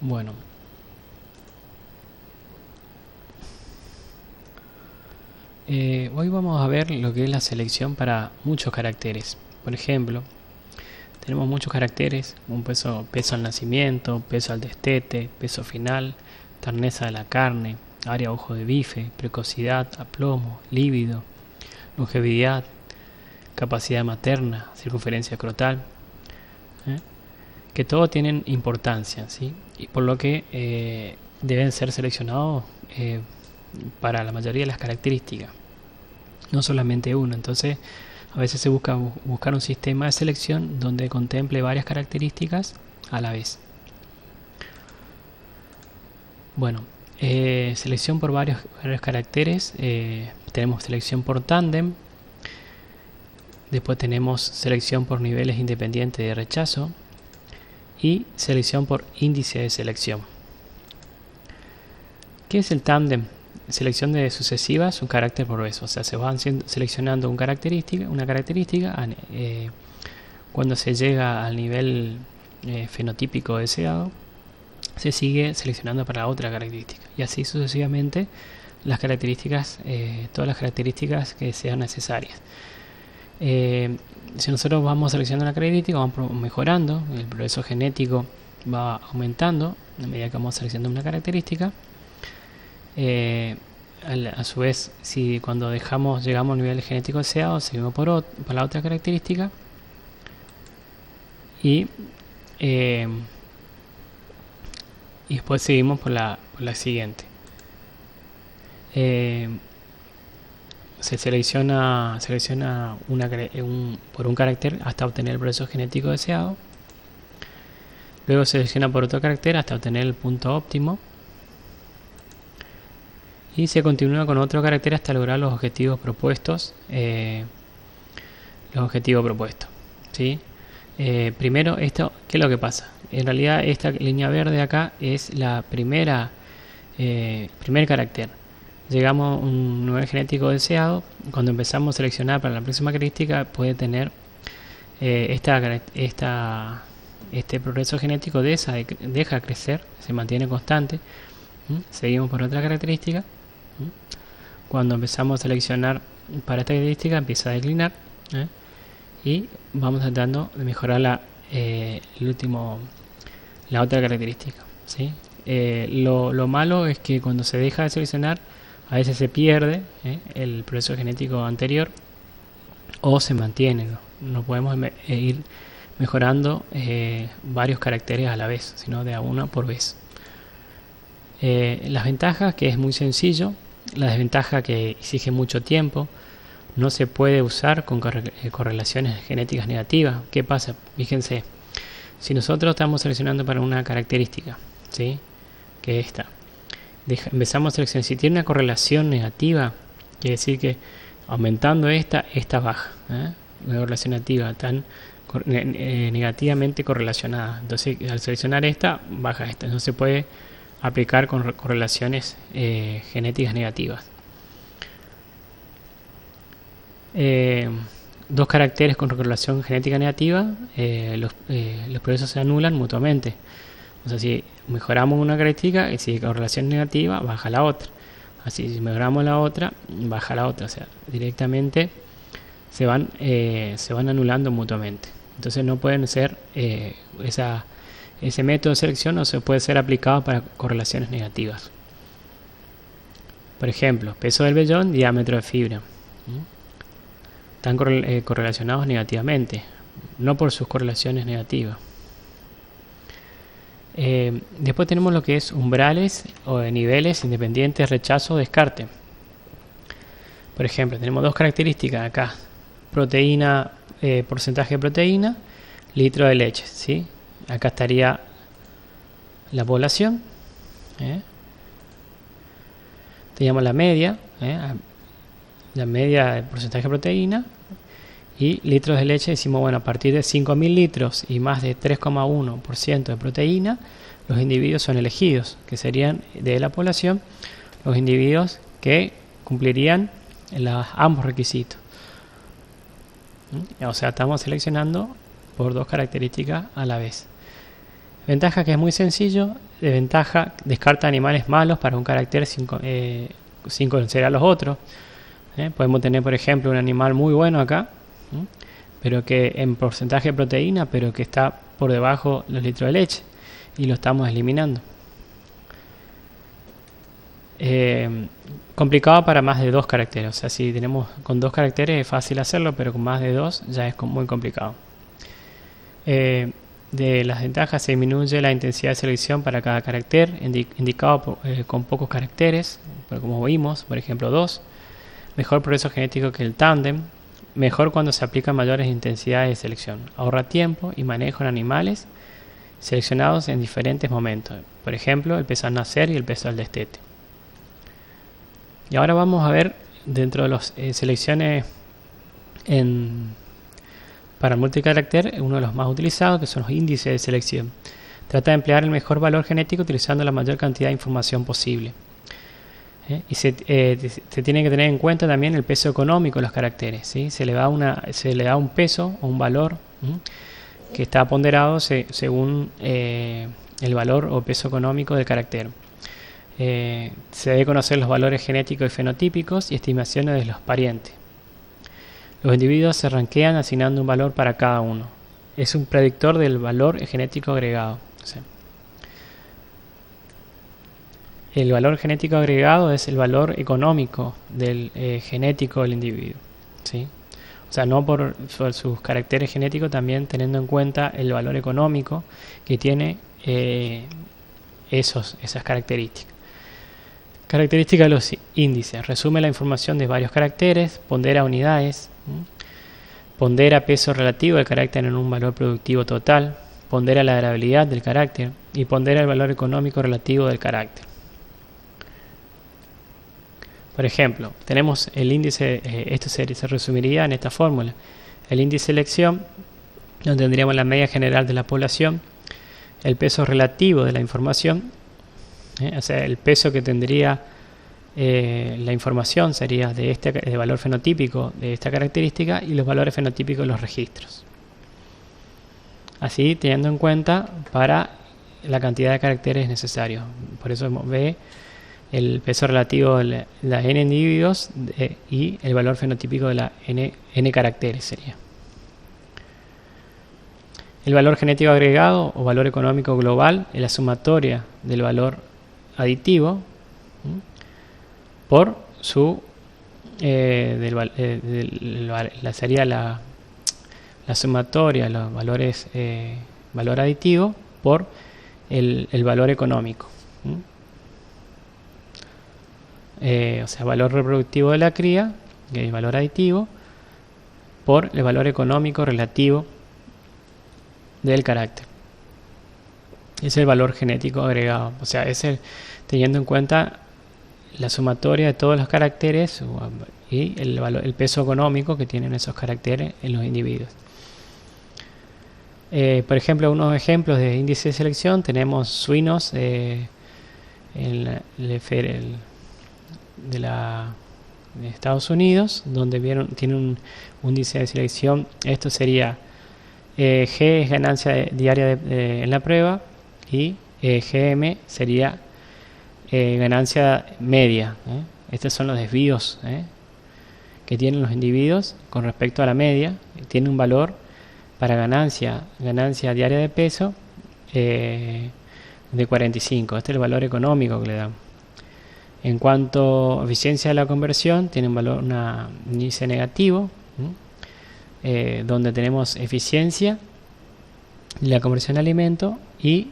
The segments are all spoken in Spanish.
Bueno, hoy vamos a ver lo que es la selección para muchos caracteres. Por ejemplo, tenemos muchos caracteres, un peso al nacimiento, peso al destete, peso final, terneza de la carne, área ojo de bife, precocidad, aplomo, líbido, longevidad, capacidad materna, circunferencia escrotal, que todos tienen importancia, ¿sí? Y por lo que deben ser seleccionados para la mayoría de las características, no solamente uno. Entonces a veces se busca buscar un sistema de selección donde contemple varias características a la vez. Bueno, selección por varios caracteres. Tenemos selección por tándem. Después tenemos selección por niveles independientes de rechazo y selección por índice de selección. ¿Qué es el tándem? Selección de sucesivas, un carácter por vez. O sea, se van seleccionando una característica. Cuando se llega al nivel fenotípico deseado, se sigue seleccionando para otra característica. Y así sucesivamente las características, todas las características que sean necesarias. Si nosotros vamos seleccionando una característica, vamos mejorando, el progreso genético va aumentando a medida que vamos seleccionando una característica. A su vez, si cuando llegamos al nivel genético deseado, seguimos por la otra característica y después seguimos por la siguiente. Se selecciona por un carácter hasta obtener el progreso genético deseado. Luego se selecciona por otro carácter hasta obtener el punto óptimo. Y se continúa con otro carácter hasta lograr los objetivos propuestos. ¿Sí? Primero, ¿qué es lo que pasa? En realidad esta línea verde acá es la primer carácter. Llegamos a un nivel genético deseado. Cuando empezamos a seleccionar para la próxima característica, puede tener este progreso genético deja crecer, se mantiene constante. Seguimos por otra característica. Cuando empezamos a seleccionar para esta característica, empieza a declinar. Y vamos tratando de mejorar la otra característica, ¿sí? Lo malo es que cuando se deja de seleccionar, a veces se pierde el progreso genético anterior o se mantiene. No podemos ir mejorando varios caracteres a la vez, sino de a una por vez. Las ventajas, que es muy sencillo. La desventaja, que exige mucho tiempo. No se puede usar con correlaciones genéticas negativas. ¿Qué pasa? Fíjense, si nosotros estamos seleccionando para una característica, ¿sí?, que es esta, empezamos a seleccionar. Si tiene una correlación negativa, quiere decir que aumentando esta baja, una correlación negativa, tan negativamente correlacionada. Entonces, al seleccionar esta, baja esta. No se puede aplicar con correlaciones genéticas negativas. Dos caracteres con correlación genética negativa, los progresos se anulan mutuamente. O sea, si mejoramos una característica y si hay correlación negativa, baja la otra. Así, si mejoramos la otra, baja la otra. O sea, directamente se van anulando mutuamente. Entonces no pueden ser ese método de selección no se puede ser aplicado para correlaciones negativas. Por ejemplo, peso del vellón, diámetro de fibra. Están correlacionados negativamente, no por sus correlaciones negativas. Después tenemos lo que es umbrales o niveles independientes, rechazo o descarte. Por ejemplo, tenemos dos características acá: proteína, porcentaje de proteína, litro de leche, ¿sí? Acá estaría la población. Teníamos la media, la media del porcentaje de proteína, y litros de leche. Decimos, bueno, a partir de 5.000 litros y más de 3,1% de proteína, los individuos son elegidos, que serían de la población los individuos que cumplirían ambos requisitos. O sea, estamos seleccionando por dos características a la vez. Ventaja que es muy sencillo. Desventaja, descarta animales malos para un carácter sin considerar los otros. Podemos tener, por ejemplo, un animal muy bueno acá, pero que en porcentaje de proteína, pero que está por debajo de los litros de leche y lo estamos eliminando. Complicado para más de 2 caracteres. O sea, si tenemos con 2 caracteres es fácil hacerlo, pero con más de 2 ya es muy complicado. De las ventajas se disminuye la intensidad de selección para cada carácter, indicado con pocos caracteres, como vimos, por ejemplo 2. Mejor progreso genético que el tándem. Mejor cuando se aplican mayores intensidades de selección. Ahorra tiempo y manejo en animales seleccionados en diferentes momentos. Por ejemplo, el peso al nacer y el peso al destete. Y ahora vamos a ver dentro de las selecciones para el multicarácter, uno de los más utilizados, que son los índices de selección. Trata de emplear el mejor valor genético utilizando la mayor cantidad de información posible. Y se tiene que tener en cuenta también el peso económico de los caracteres, ¿sí? Se le da un peso o un valor que está ponderado según el valor o peso económico del carácter. Se debe conocer los valores genéticos y fenotípicos y estimaciones de los parientes. Los individuos se rankean asignando un valor para cada uno. Es un predictor del valor genético agregado. ¿Sí? El valor genético agregado es el valor económico del genético del individuo. ¿Sí? O sea, no por sus caracteres genéticos, también teniendo en cuenta el valor económico que tiene esas características. Características de los índices. Resume la información de varios caracteres, pondera unidades, pondera peso relativo del carácter en un valor productivo total, pondera la variabilidad del carácter y pondera el valor económico relativo del carácter. Por ejemplo, tenemos el índice, esto se resumiría en esta fórmula. El índice de selección, donde tendríamos la media general de la población, el peso relativo de la información, o sea, el peso que tendría la información sería de valor fenotípico de esta característica y los valores fenotípicos de los registros. Así, teniendo en cuenta para la cantidad de caracteres necesarios. Por eso ve el peso relativo de las n individuos y el valor fenotípico de la n caracteres sería. El valor genético agregado o valor económico global es la sumatoria del valor aditivo por su sería la sumatoria, los valores valor aditivo por el valor económico. O sea, valor reproductivo de la cría, que es el valor aditivo, por el valor económico relativo del carácter. Es el valor genético agregado. O sea, es teniendo en cuenta la sumatoria de todos los caracteres y el peso económico que tienen esos caracteres en los individuos. Por ejemplo, unos ejemplos de índice de selección tenemos suinos de Estados Unidos, donde tiene un índice de selección. Esto sería G es ganancia diaria en la prueba y GM sería ganancia media. Estos son los desvíos que tienen los individuos con respecto a la media. Tiene un valor para ganancia diaria de peso de 45. Este es el valor económico que le damos. En cuanto a eficiencia de la conversión, tiene un valor, un índice negativo, donde tenemos eficiencia de la conversión de alimento y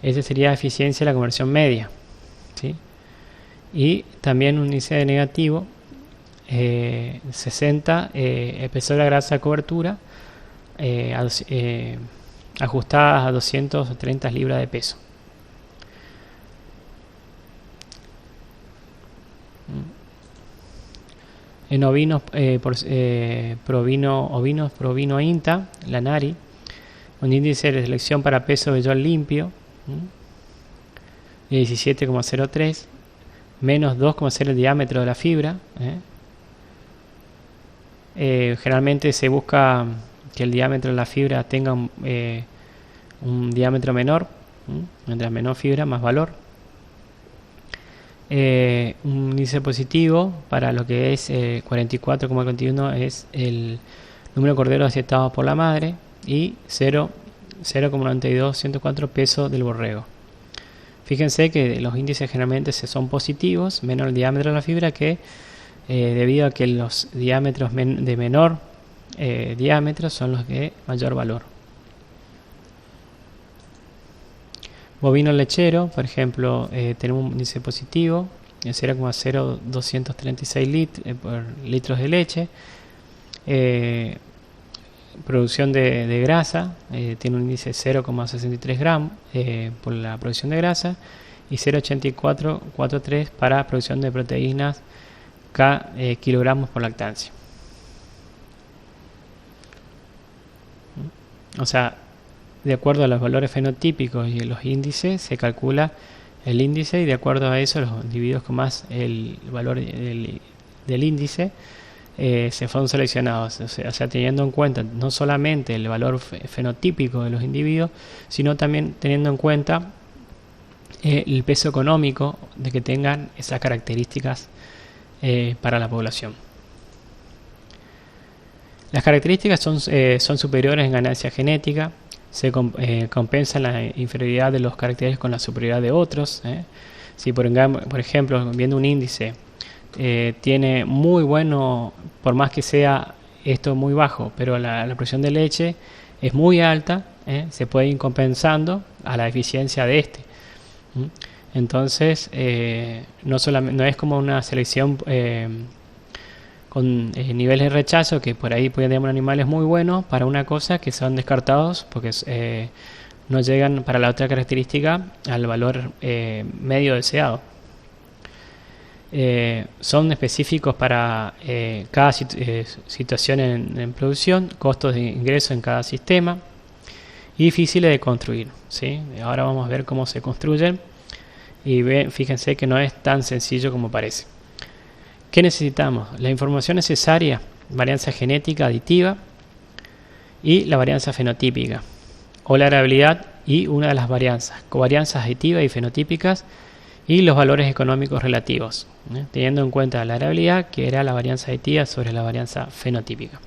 ese sería eficiencia de la conversión media. ¿Sí? Y también un índice negativo, 60, espesor de la grasa de cobertura, ajustadas a 230 libras de peso. En ovinos, provino INTA, la NARI, un índice de selección para peso vellón limpio, de 17,03, menos 2,0 el diámetro de la fibra. Generalmente se busca que el diámetro de la fibra tenga un diámetro menor Mientras menor fibra, más valor. Un índice positivo para lo que es 44,21 es el número de corderos aceptados por la madre y 0,9204 peso del borrego. Fíjense que los índices generalmente son positivos, menor el diámetro de la fibra, que debido a que los diámetros de menor diámetro son los de mayor valor. Bovino lechero, por ejemplo, tenemos un índice positivo de 0,0236 por litros de leche. Producción de grasa, tiene un índice de 0,63 gramos por la producción de grasa y 0,8443 para producción de proteínas K kilogramos por lactancia. O sea, de acuerdo a los valores fenotípicos y los índices, se calcula el índice y de acuerdo a eso los individuos con más el valor del índice se fueron seleccionados, o sea, teniendo en cuenta no solamente el valor fenotípico de los individuos, sino también teniendo en cuenta el peso económico de que tengan esas características para la población. Las características son superiores en ganancia genética, se compensa la inferioridad de los caracteres con la superioridad de otros. Si por ejemplo, viendo un índice, tiene muy bueno, por más que sea esto muy bajo, pero la producción de leche es muy alta, se puede ir compensando a la eficiencia de este. Entonces, no es como una selección con niveles de rechazo, que por ahí tenemos animales muy buenos para una cosa que son descartados porque no llegan para la otra característica al valor medio deseado. Son específicos para cada situación en producción, costos de ingreso en cada sistema y difíciles de construir, ¿sí? Ahora vamos a ver cómo se construyen y fíjense que no es tan sencillo como parece. ¿Qué necesitamos? La información necesaria, varianza genética aditiva y la varianza fenotípica, o la variabilidad y una de las varianzas, covarianzas aditivas y fenotípicas, y los valores económicos relativos, teniendo en cuenta la variabilidad, que era la varianza aditiva sobre la varianza fenotípica.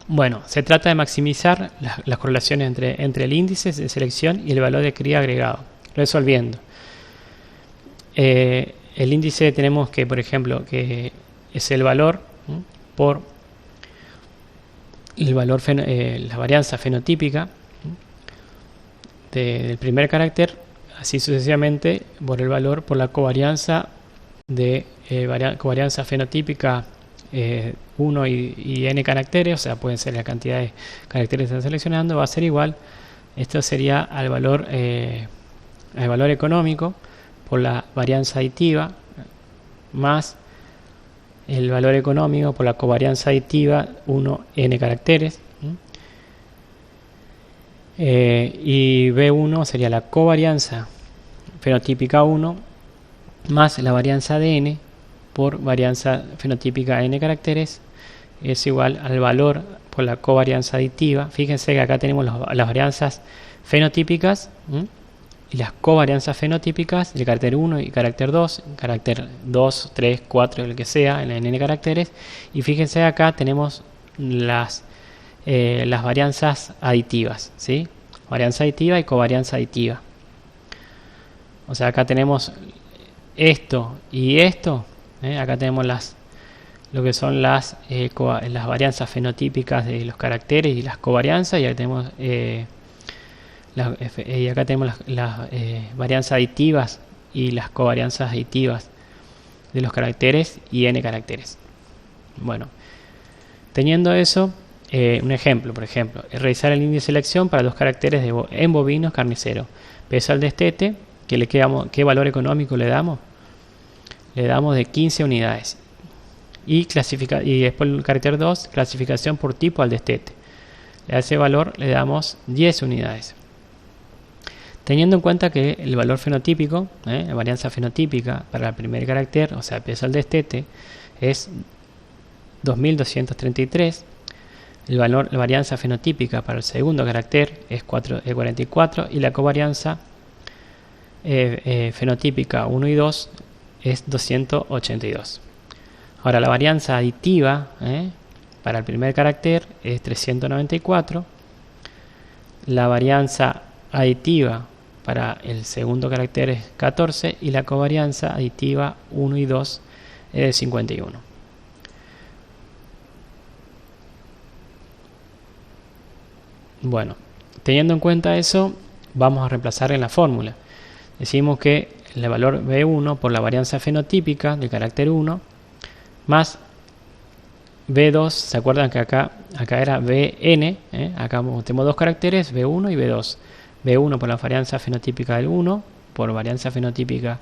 Bueno, se trata de maximizar las correlaciones entre el índice de selección y el valor de cría agregado, resolviendo. El índice tenemos que, por ejemplo, que es el valor por el valor la varianza fenotípica del primer carácter, así sucesivamente por el valor por la covarianza covarianza fenotípica 1 y n caracteres, o sea, pueden ser la cantidad de caracteres que están seleccionando, va a ser igual. Esto sería al valor económico por la varianza aditiva más el valor económico por la covarianza aditiva 1n caracteres, y B1 sería la covarianza fenotípica 1 más la varianza de n por varianza fenotípica n caracteres es igual al valor por la covarianza aditiva. Fíjense que acá tenemos las varianzas fenotípicas y las covarianzas fenotípicas del carácter 1 y carácter 2, carácter 2, 3, 4, el que sea, en n caracteres. Y fíjense acá tenemos las varianzas aditivas, ¿sí? Varianza aditiva y covarianza aditiva. O sea, acá tenemos esto y esto. Acá tenemos lo que son las varianzas fenotípicas de los caracteres y las covarianzas. Y acá tenemos las varianzas aditivas y las covarianzas aditivas de los caracteres y n caracteres. Bueno, teniendo eso, un ejemplo, por ejemplo, es realizar el índice de selección para los caracteres en bovinos carniceros. Peso al destete, ¿qué valor económico le damos? Le damos de 15 unidades. Y después el carácter 2, clasificación por tipo al destete. A ese valor le damos 10 unidades. Teniendo en cuenta que el valor fenotípico, la varianza fenotípica para el primer carácter, o sea, peso al destete, es 2233. la varianza fenotípica para el segundo carácter es 44 y la covarianza fenotípica 1 y 2 es 282. Ahora la varianza aditiva para el primer carácter es 394. La varianza aditiva para el segundo carácter es 14 y la covarianza aditiva 1 y 2 es de 51. Bueno, teniendo en cuenta eso, vamos a reemplazar en la fórmula. Decimos que el valor B1 por la varianza fenotípica del carácter 1 más B2, ¿se acuerdan que acá era Bn? Acá tenemos dos caracteres, B1 y B2. B1 por la varianza fenotípica del 1, por varianza fenotípica,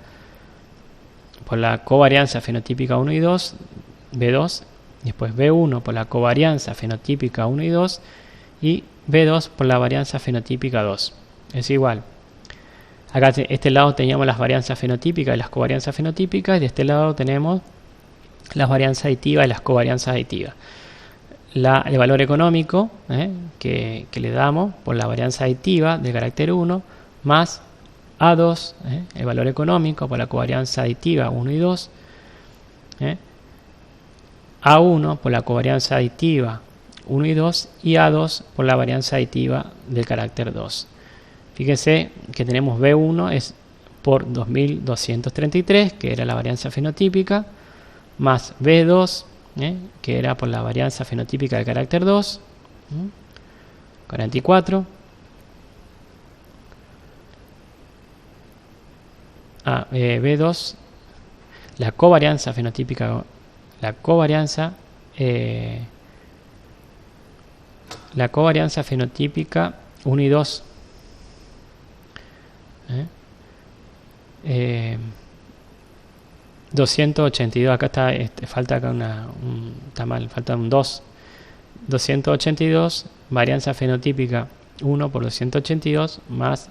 por la covarianza fenotípica 1 y 2, B2, después B1 por la covarianza fenotípica 1 y 2, y B2 por la varianza fenotípica 2. Es igual. Acá de este lado teníamos las varianzas fenotípicas y las covarianzas fenotípicas, y de este lado tenemos las varianzas aditivas y las covarianzas aditivas. El valor económico que le damos por la varianza aditiva del carácter 1 más A2, el valor económico por la covarianza aditiva 1 y 2, A1 por la covarianza aditiva 1 y 2 y A2 por la varianza aditiva del carácter 2. Fíjense que tenemos B1 es por 2233, que era la varianza fenotípica, más B2, que era por la varianza fenotípica del carácter 2, 44. B2, la covarianza fenotípica, la covarianza fenotípica 1 y 2. 282, acá está, falta acá está mal, falta un 2. 282, varianza fenotípica 1 por 282 más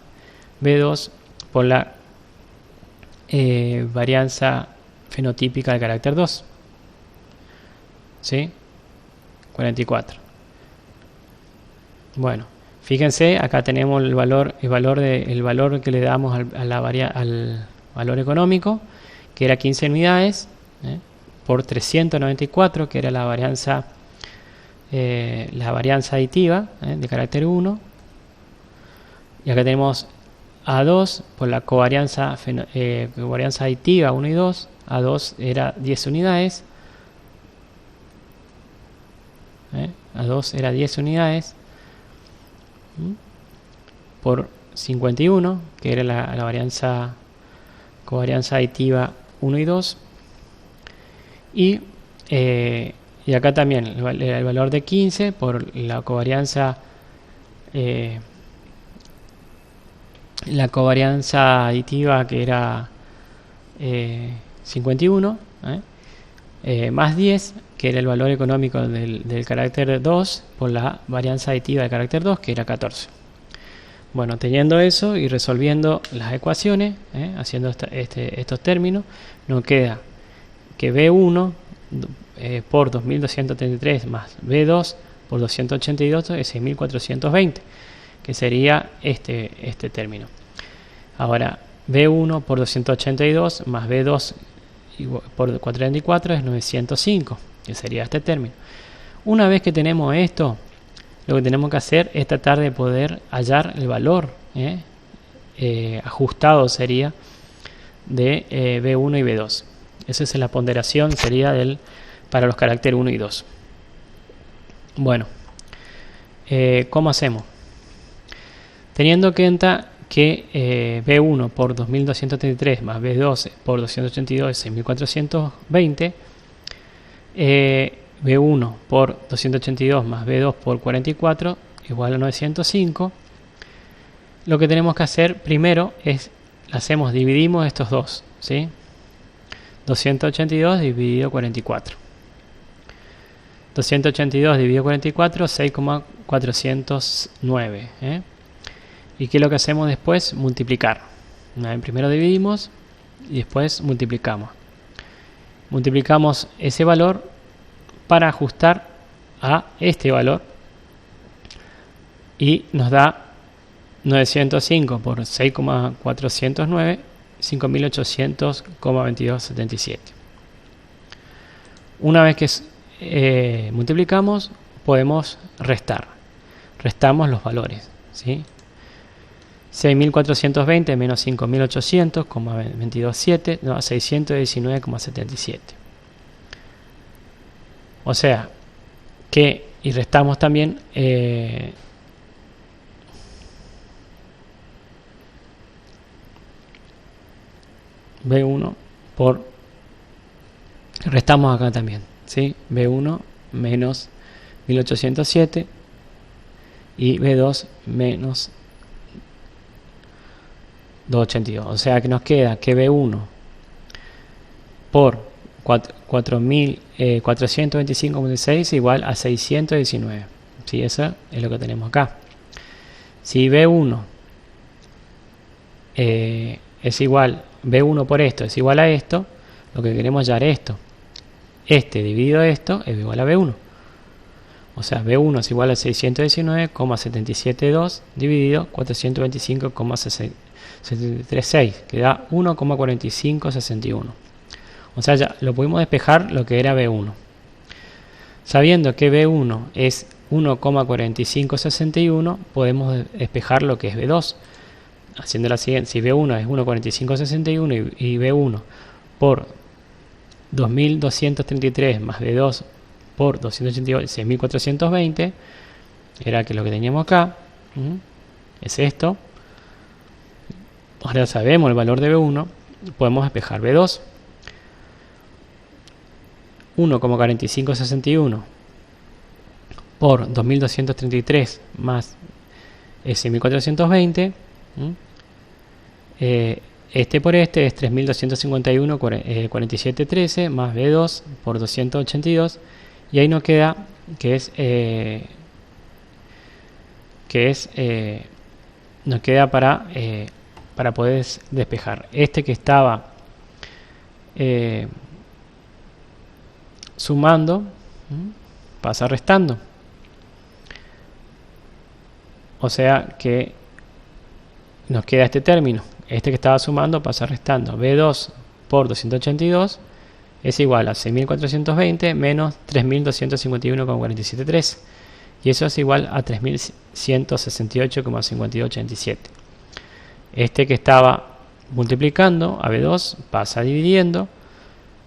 B2 por la varianza fenotípica del carácter 2. ¿Sí? 44. Bueno, fíjense, acá tenemos el valor que le damos al valor económico, que era 15 unidades, por 394, que era la varianza aditiva de carácter 1. Y acá tenemos A2 por la covarianza aditiva 1 y 2. A2 era 10 unidades. A2 era 10 unidades por 51, que era la covarianza aditiva 1 y 2. Y acá también el valor de 15 por la covarianza aditiva, que era 51, más 10, que era el valor económico del carácter 2 por la varianza aditiva del carácter 2, que era 14. Bueno, teniendo eso y resolviendo las ecuaciones, haciendo estos términos, nos queda que B1 por 2233 más B2 por 282 es 6420, que sería este término. Ahora, B1 por 282 más B2 por 424 es 905, que sería este término. Una vez que tenemos esto, lo que tenemos que hacer es tratar de poder hallar el valor ajustado, sería de B1 y B2. Esa es la ponderación, sería para los caracteres 1 y 2. Bueno, ¿cómo hacemos? Teniendo en cuenta que B1 por 2233 más B2 por 282 es 6420, B1 por 282 más B2 por 44 igual a 905. Lo que tenemos que hacer primero es, dividimos estos dos, ¿sí? 282 dividido 44. 282 dividido 44, 6,409. ¿Y qué es lo que hacemos después? Multiplicar. Primero dividimos y después multiplicamos. Multiplicamos ese valor para ajustar a este valor, y nos da 905 por 6,409, 5.800,2277. Una vez que multiplicamos, podemos restar. Restamos los valores, ¿sí? 6.420 menos 5.800,227, no, 619,77. O sea que, y restamos también B1 por, restamos acá también, ¿sí? B1 menos 1807 y B2 menos 282. O sea que nos queda que B1 por 4.425,6 igual a 619. ¿Sí? Eso es lo que tenemos acá. Si B1 es igual, B1 por esto es igual a esto, lo que queremos hallar es esto. Este dividido esto es igual a B1. O sea, B1 es igual a 619,772 dividido 425,736, que da 1,4561. O sea, ya lo pudimos despejar lo que era B1. Sabiendo que B1 es 1,4561, podemos despejar lo que es B2. Haciendo la siguiente, si B1 es 1,4561 y B1 por 2.233 más B2 por 288, 6.420, era que lo que teníamos acá, es esto. Ahora sabemos el valor de B1, podemos despejar B2. 1,4561 por 2.233 más 6.420, este por este es 3.251,4713 más B2 por 282, y ahí nos queda nos queda para poder despejar este que estaba sumando, pasa restando. O sea que nos queda este término. Este que estaba sumando pasa restando. B2 por 282 es igual a 6.420 menos 3.251,473. Y eso es igual a 3.168,5287. Este que estaba multiplicando a B2 pasa dividiendo.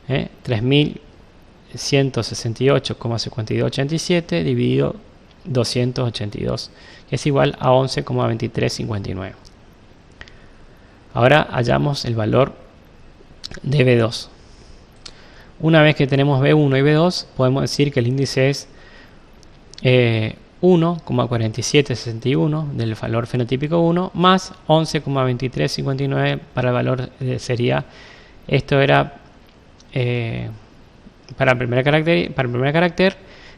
3.168,5287 dividido 282, que es igual a 11,2359. Ahora hallamos el valor de B2. Una vez que tenemos B1 y B2, podemos decir que el índice es 1,4761 del valor fenotípico 1 más 11,2359 para el valor sería, esto era para el primer carácter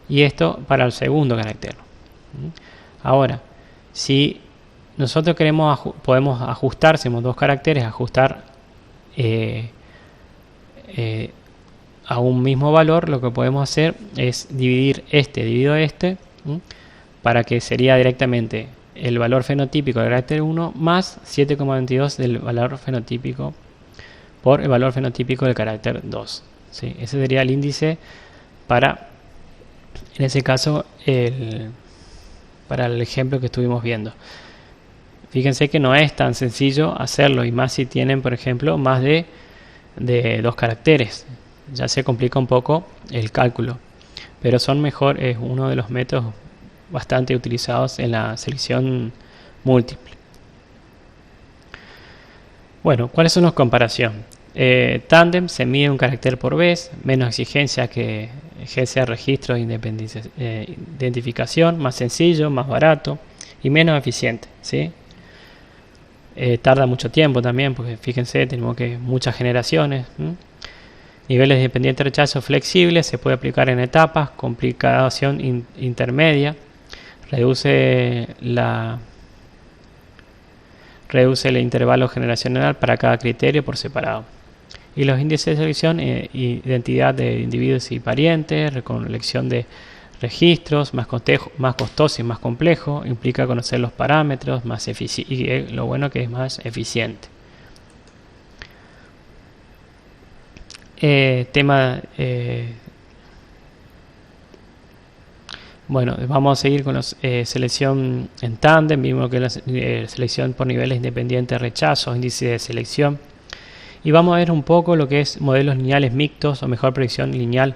y esto para el segundo carácter. Ahora, si nosotros podemos ajustar, si tenemos dos caracteres, ajustar a un mismo valor, lo que podemos hacer es dividir este dividido este, para que sería directamente el valor fenotípico del carácter 1 más 7,22 del valor fenotípico por el valor fenotípico del carácter 2. ¿Sí? Ese sería el índice para, en ese caso, para el ejemplo que estuvimos viendo. Fíjense que no es tan sencillo hacerlo, y más si tienen, por ejemplo, más de dos caracteres. Ya se complica un poco el cálculo, pero es uno de los métodos bastante utilizados en la selección múltiple. Bueno, ¿cuáles son las comparaciones? Tandem se mide un carácter por vez, menos exigencia que ejerce registro de identificación, más sencillo, más barato y menos eficiente, ¿sí? Tarda mucho tiempo también, porque fíjense, tenemos que muchas generaciones. Niveles de independiente rechazo flexibles, se puede aplicar en etapas, complicación intermedia, reduce el intervalo generacional para cada criterio por separado. Y los índices de selección, identidad de individuos y parientes, recolección de registros, más costoso y más complejo, implica conocer los parámetros, y lo bueno que es más eficiente. Bueno, vamos a seguir con la selección en tándem. Vimos que la selección por niveles independientes, rechazos, índice de selección. Y vamos a ver un poco lo que es modelos lineales mixtos o mejor predicción lineal.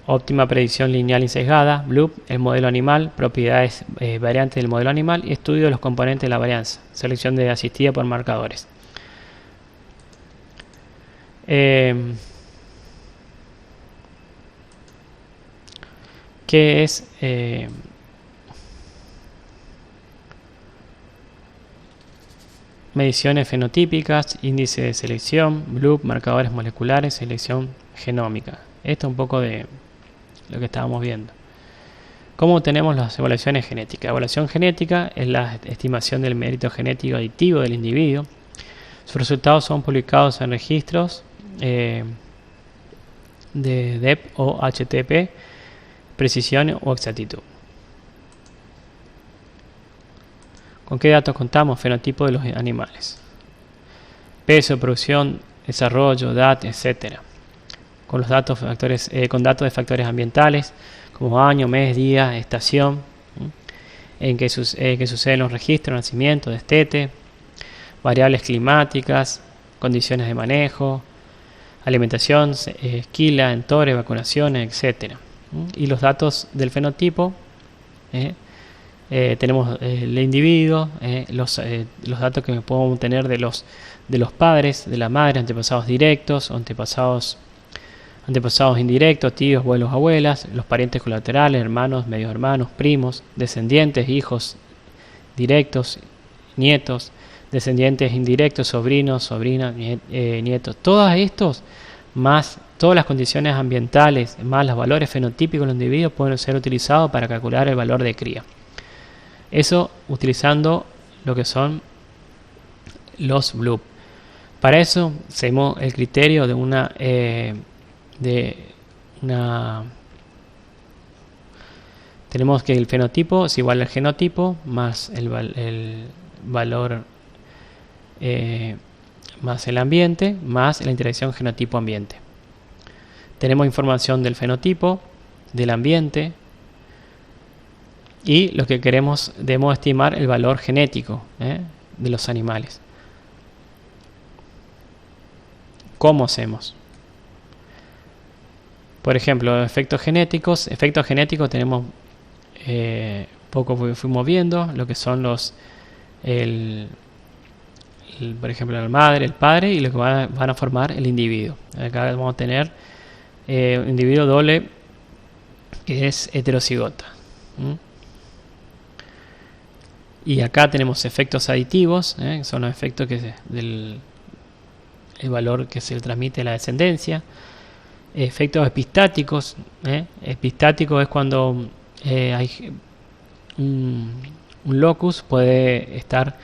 Óptima predicción lineal insesgada, Bloop, el modelo animal, propiedades variantes del modelo animal y estudio de los componentes de la varianza, selección de asistida por marcadores. ¿Qué es? Mediciones fenotípicas, índice de selección, Bloop, marcadores moleculares, selección genómica. Esto es un poco de lo que estábamos viendo. ¿Cómo tenemos las evaluaciones genéticas? Evaluación genética es la estimación del mérito genético aditivo del individuo. Sus resultados son publicados en registros de DEP o HTP, precisión o exactitud. ¿Con qué datos contamos? Fenotipo de los animales. Peso, producción, desarrollo, edad, etc. Con los datos con datos de factores ambientales como año, mes, día, estación, en que suceden los registros, nacimiento, destete, variables climáticas, condiciones de manejo, alimentación, esquila, entores, vacunaciones, etc. Y los datos del fenotipo, tenemos el individuo, los datos que podemos tener de los padres, de la madre, antepasados directos, antepasados indirectos, tíos, abuelos, abuelas, los parientes colaterales, hermanos, medios hermanos, primos, descendientes, hijos directos, nietos, descendientes indirectos, sobrinos, sobrinas, nietos. Todos estos, más todas las condiciones ambientales, más los valores fenotípicos de los individuos, pueden ser utilizados para calcular el valor de cría. Eso utilizando lo que son los Bloop. Para eso seguimos el criterio de una tenemos que el fenotipo es igual al genotipo más el valor más el ambiente más la interacción genotipo-ambiente. Tenemos información del fenotipo, del ambiente y lo que debemos estimar el valor genético de los animales. ¿Cómo hacemos? Por ejemplo, efectos genéticos tenemos poco fuimos viendo lo que son por ejemplo la madre, el padre y lo que van a formar el individuo. Acá vamos a tener un individuo doble que es heterocigota. Y acá tenemos efectos aditivos, son los efectos el valor que se le transmite a la descendencia. Efectos epistáticos. Epistático es cuando hay un locus puede estar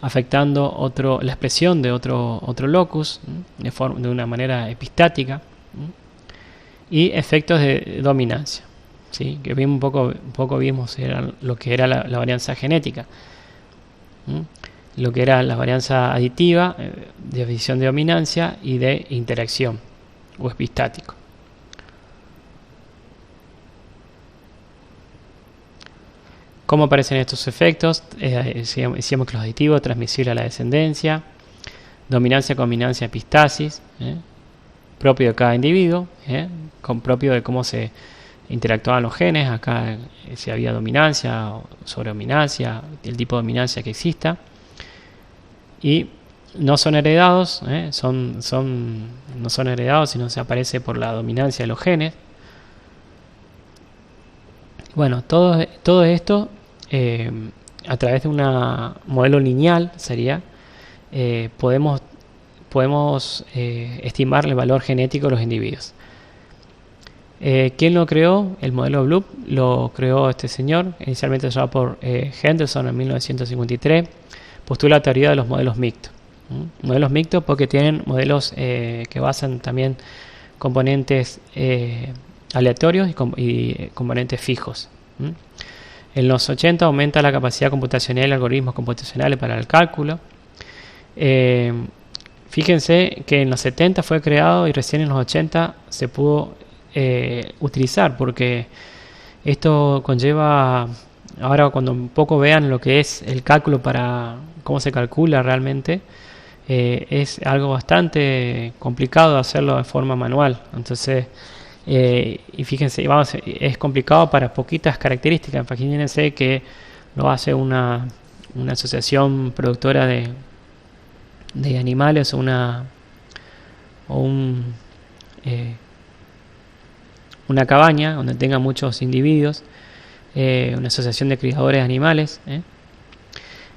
afectando la expresión de otro locus de una manera epistática. Y efectos de dominancia, ¿sí? Que vimos un poco vimos lo que era la varianza genética, lo que era la varianza aditiva, de división de dominancia y de interacción o epistático. ¿Cómo aparecen estos efectos? Decíamos que los aditivos transmisibles a la descendencia, dominancia, combinancia, epistasis, propio de cada individuo, con propio de cómo se interactuaban los genes. Acá si había dominancia o sobredominancia, el tipo de dominancia que exista. Y no son heredados, no son heredados, sino se aparece por la dominancia de los genes. Bueno, todo esto a través de un modelo lineal sería podemos estimar el valor genético de los individuos. ¿Quién lo creó? El modelo Bloop lo creó este señor, inicialmente desarrollado por Henderson en 1953. Postula la teoría de los modelos mixtos. Modelos mixtos porque tienen modelos que basan también componentes aleatorios y componentes fijos. En los 80 aumenta la capacidad computacional y algoritmos computacionales para el cálculo. Fíjense que en los 70 fue creado y recién en los 80 se pudo utilizar, porque esto conlleva, ahora cuando un poco vean lo que es el cálculo para cómo se calcula realmente, es algo bastante complicado hacerlo de forma manual. Entonces, y fíjense, es complicado para poquitas características. Imagínense que lo hace una asociación productora de animales o una cabaña donde tenga muchos individuos, una asociación de criadores de animales.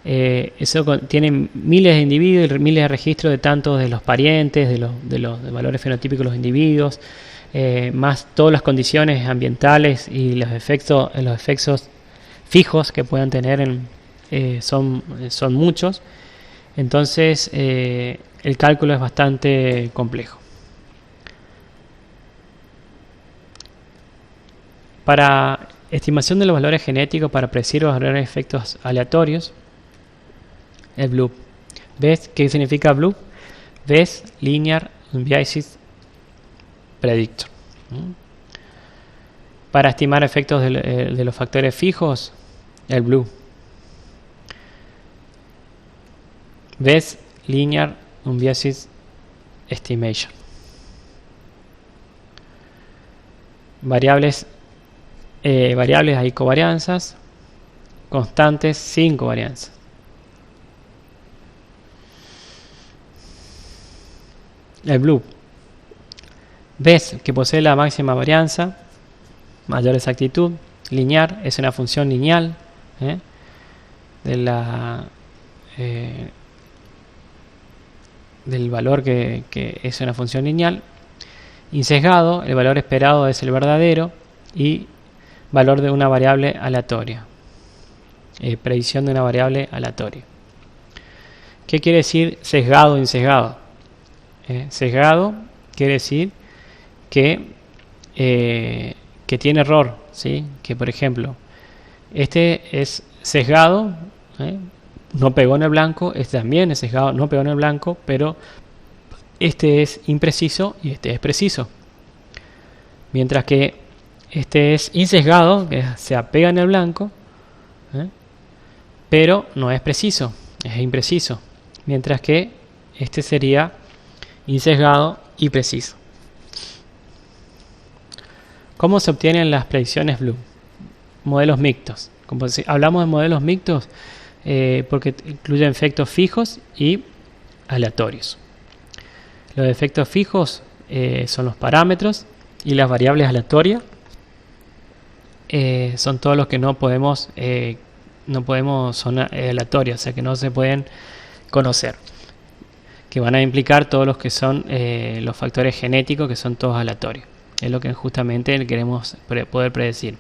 Eso tiene miles de individuos y miles de registros de tantos de los parientes, de los valores fenotípicos de los individuos, más todas las condiciones ambientales y los efectos fijos que puedan tener son muchos. Entonces el cálculo es bastante complejo. Para estimación de los valores genéticos para predecir los valores de efectos aleatorios, el BLUP. ¿Ves qué significa BLUP? Ves Linear Unbiased Predictor. Para estimar efectos de los factores fijos, el BLUP. ¿Ves Linear Unbiased Estimation? Variables hay covarianzas, constantes sin covarianzas. El BLUP. Ves que posee la máxima varianza, mayor exactitud, lineal, es una función lineal del valor que es una función lineal. Insesgado, el valor esperado es el verdadero y valor de una variable aleatoria. Predicción de una variable aleatoria. ¿Qué quiere decir sesgado o insesgado? Sesgado quiere decir que tiene error, ¿sí? Que por ejemplo, este es sesgado, no pegó en el blanco, este también es sesgado, no pegó en el blanco, pero este es impreciso y este es preciso. Mientras que este es insesgado, que se apega en el blanco, pero no es preciso, es impreciso. Mientras que este sería insesgado y preciso. ¿Cómo se obtienen las predicciones BLUP? Modelos mixtos. Como si hablamos de modelos mixtos porque incluyen efectos fijos y aleatorios. Los efectos fijos son los parámetros y las variables aleatorias son todos los que no podemos son aleatorios, o sea que no se pueden conocer, que van a implicar todos los que son los factores genéticos, que son todos aleatorios. Es lo que justamente queremos poder predecir.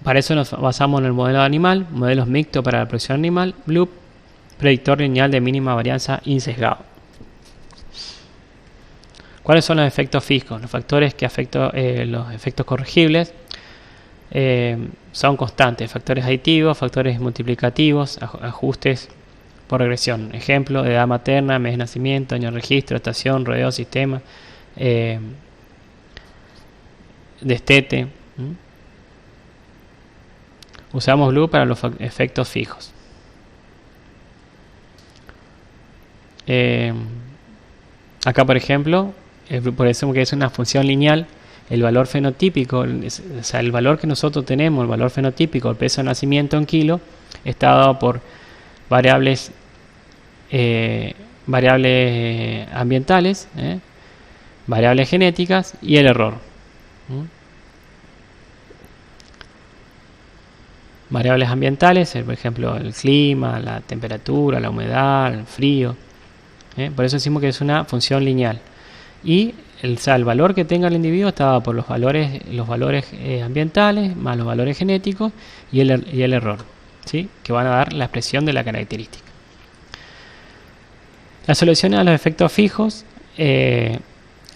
Para eso nos basamos en el modelo animal, modelos mixtos para la predicción animal, BLUP, predictor lineal de mínima varianza insesgado. ¿Cuáles son los efectos fijos? Los factores que afectan los efectos corregibles son constantes, factores aditivos, factores multiplicativos, ajustes por regresión. Ejemplo, edad materna, mes de nacimiento, año de registro, estación, rodeo, sistema, destete. Usamos BLUP para los efectos fijos. Acá, por ejemplo, por eso que es una función lineal, el valor fenotípico, o sea, el valor que nosotros tenemos, el valor fenotípico, el peso de nacimiento en kilo, está dado por variables ambientales, variables genéticas y el error. Variables ambientales, por ejemplo, el clima, la temperatura, la humedad, el frío. Por eso decimos que es una función lineal. Y el valor que tenga el individuo está dado por los valores ambientales más los valores genéticos y el error, ¿sí? Que van a dar la expresión de la característica. Las soluciones a los efectos fijos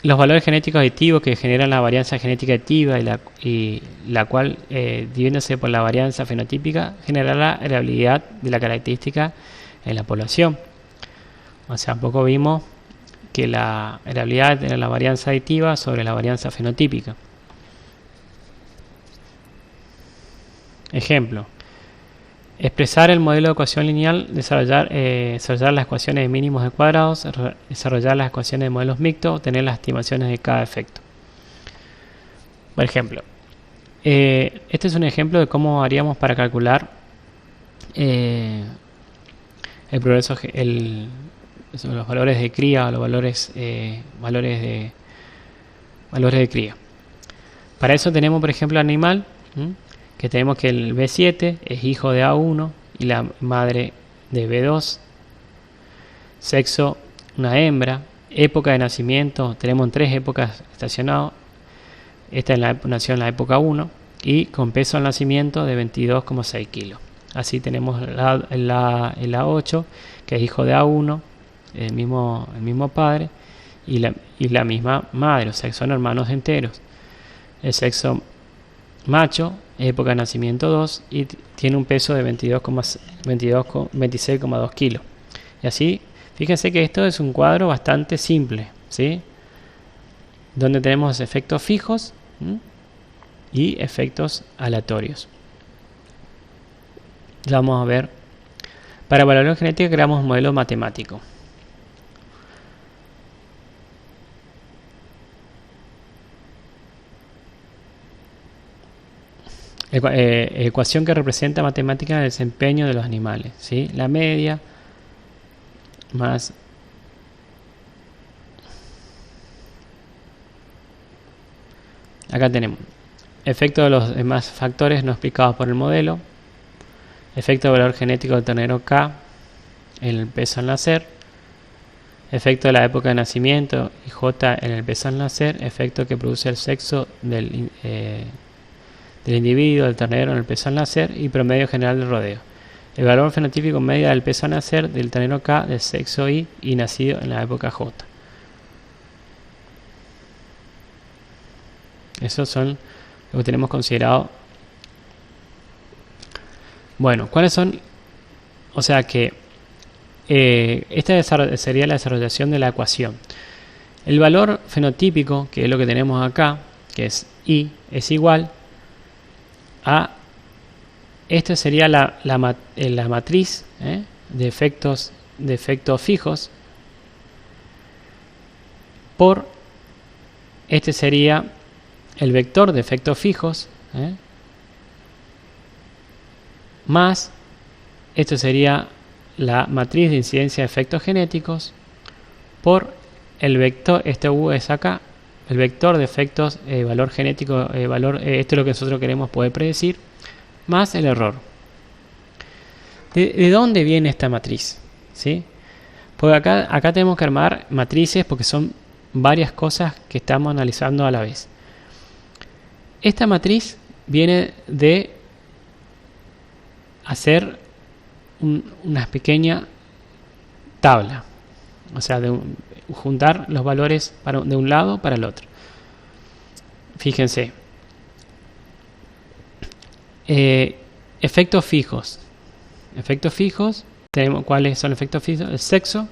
los valores genéticos aditivos que generan la varianza genética aditiva y la cual, dividiéndose por la varianza fenotípica, generará la heredabilidad de la característica en la población. O sea, un poco vimos que la heredabilidad era la varianza aditiva sobre la varianza fenotípica. Ejemplo: expresar el modelo de ecuación lineal, desarrollar las ecuaciones de mínimos de cuadrados, desarrollar las ecuaciones de modelos mixtos, obtener las estimaciones de cada efecto. Por ejemplo, este es un ejemplo de cómo haríamos para calcular el progreso, los valores de cría, los valores de cría. Para eso tenemos, por ejemplo, animal, que tenemos que el B7 es hijo de A1 y la madre de B2. Sexo, una hembra. Época de nacimiento, tenemos en 3 épocas estacionados. Esta nació en la época 1 y con peso al nacimiento de 22,6 kilos. Así tenemos el A8, que es hijo de A1, el mismo padre y la misma madre, o sea que son hermanos enteros. El sexo macho, época de nacimiento 2 y tiene un peso de 26,2 kilos. Y así, fíjense que esto es un cuadro bastante simple, ¿sí? Donde tenemos efectos fijos y efectos aleatorios. Ya vamos a ver. Para evaluación genética creamos un modelo matemático. Ecuación que representa matemática el desempeño de los animales, ¿sí? La media más acá tenemos efecto de los demás factores no explicados por el modelo, efecto de valor genético del ternero K en el peso al nacer, efecto de la época de nacimiento y J en el peso al nacer, efecto que produce el sexo del individuo, del ternero en el peso al nacer y promedio general del rodeo. El valor fenotípico media del peso al nacer del ternero K del sexo Y y nacido en la época J. Esos son lo que tenemos considerado. Bueno, ¿cuáles son? O sea que esta sería la desarrollación de la ecuación. El valor fenotípico, que es lo que tenemos acá, que es Y, es igual a, esta sería la matriz de efectos fijos por, este sería el vector de efectos fijos, más, esto sería la matriz de incidencia de efectos genéticos por el vector, este U es acá, el vector de efectos, valor genético, esto es lo que nosotros queremos poder predecir, más el error. ¿De dónde viene esta matriz? ¿Sí? Porque acá tenemos que armar matrices porque son varias cosas que estamos analizando a la vez. Esta matriz viene de hacer una pequeña tabla, o sea, de juntar los valores de un lado para el otro. Fíjense, efectos fijos. Efectos fijos, tenemos cuáles son los efectos fijos: el sexo